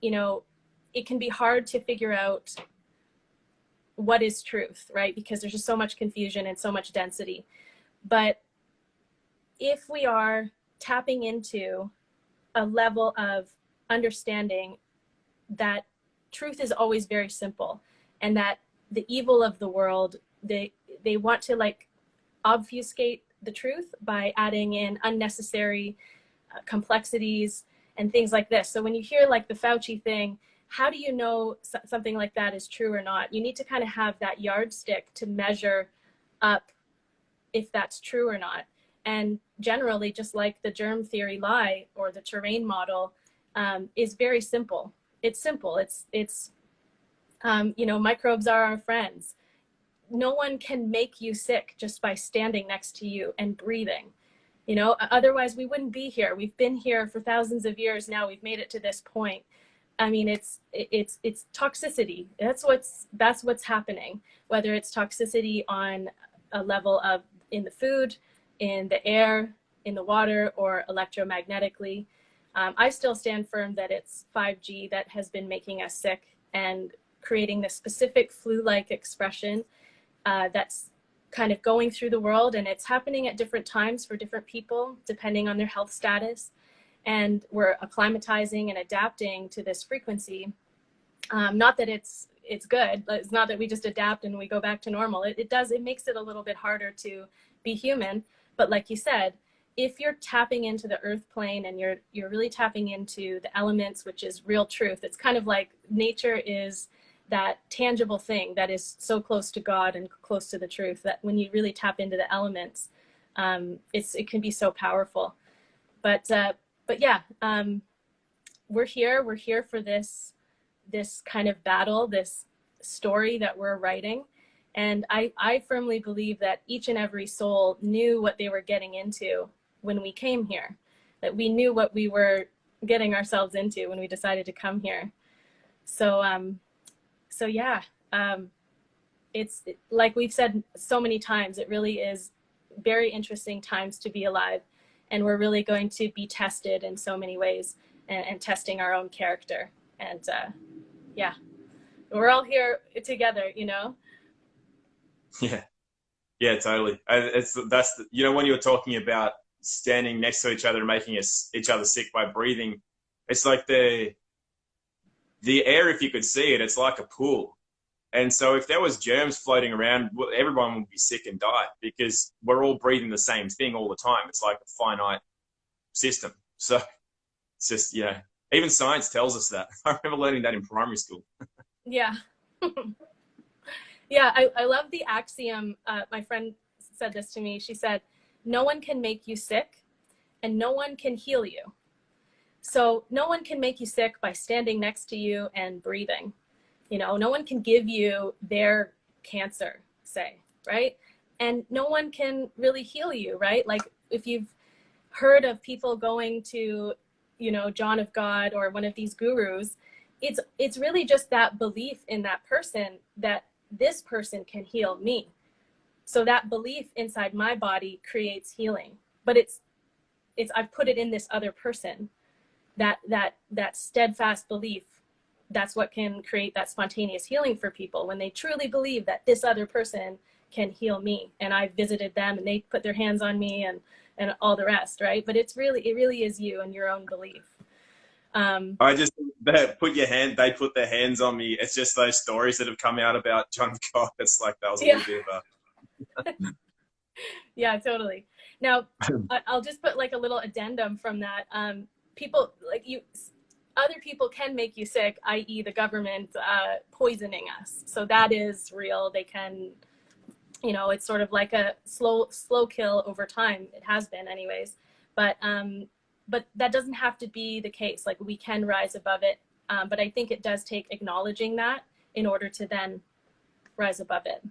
you know, it can be hard to figure out what is truth, right? Because there's just so much confusion and so much density. But if we are tapping into a level of understanding that truth is always very simple, and that the evil of the world, they want to like obfuscate the truth by adding in unnecessary complexities and things like this. So when you hear like the Fauci thing, how do you know something like that is true or not? You need to kind of have that yardstick to measure up if that's true or not. And generally, just like the germ theory lie or the terrain model, is very simple. It's simple. It's you know, microbes are our friends. No one can make you sick just by standing next to you and breathing. You know, otherwise we wouldn't be here. We've been here for thousands of years now. We've made it to this point. I mean, it's toxicity. That's what's happening. Whether it's toxicity on a level of in the food, in the air, in the water, or electromagnetically. I still stand firm that it's 5G that has been making us sick and creating this specific flu-like expression that's kind of going through the world, and it's happening at different times for different people depending on their health status. And we're acclimatizing and adapting to this frequency. Not that it's good. It's not that we just adapt and we go back to normal. It makes it a little bit harder to be human. But like you said, if you're tapping into the earth plane and you're really tapping into the elements, which is real truth, it's kind of like nature is that tangible thing that is so close to God and close to the truth that when you really tap into the elements, it can be so powerful. But yeah, we're here for this kind of battle, this story that we're writing. And I firmly believe that each and every soul knew what they were getting into when we came here, that we knew what we were getting ourselves into when we decided to come here. So, so yeah, it's like we've said so many times, it really is very interesting times to be alive. And we're really going to be tested in so many ways and testing our own character. And yeah, we're all here together, you know? Yeah, yeah, totally. You know, when you were talking about standing next to each other and making each other sick by breathing, it's like the air, if you could see it, it's like a pool. And so if there was germs floating around, everyone would be sick and die because we're all breathing the same thing all the time. It's like a finite system. So it's just, you know, even science tells us that. I remember learning that in primary school. Yeah. Yeah, I love the axiom. My friend said this to me. She said, no one can make you sick and no one can heal you. So no one can make you sick by standing next to you and breathing. You know, no one can give you their cancer, say, right? And no one can really heal you, right? Like if you've heard of people going to, you know, John of God or one of these gurus, it's really just that belief in that person that this person can heal me. So that belief inside my body creates healing, but it's I've put it in this other person. That steadfast belief, that's what can create that spontaneous healing for people when they truly believe that this other person can heal me, and I visited them and they put their hands on me and all the rest, right? But it really is you and your own belief. I just they put their hands on me. It's just those stories that have come out about John of God. It's like that was a Yeah. little bit of Yeah, totally. Now, I'll just put like a little addendum from that. People like you, other people can make you sick, i.e. the government poisoning us. So that is real. They can, you know, it's sort of like a slow kill over time. It has been anyways. But that doesn't have to be the case. Like we can rise above it. But I think it does take acknowledging that in order to then rise above it.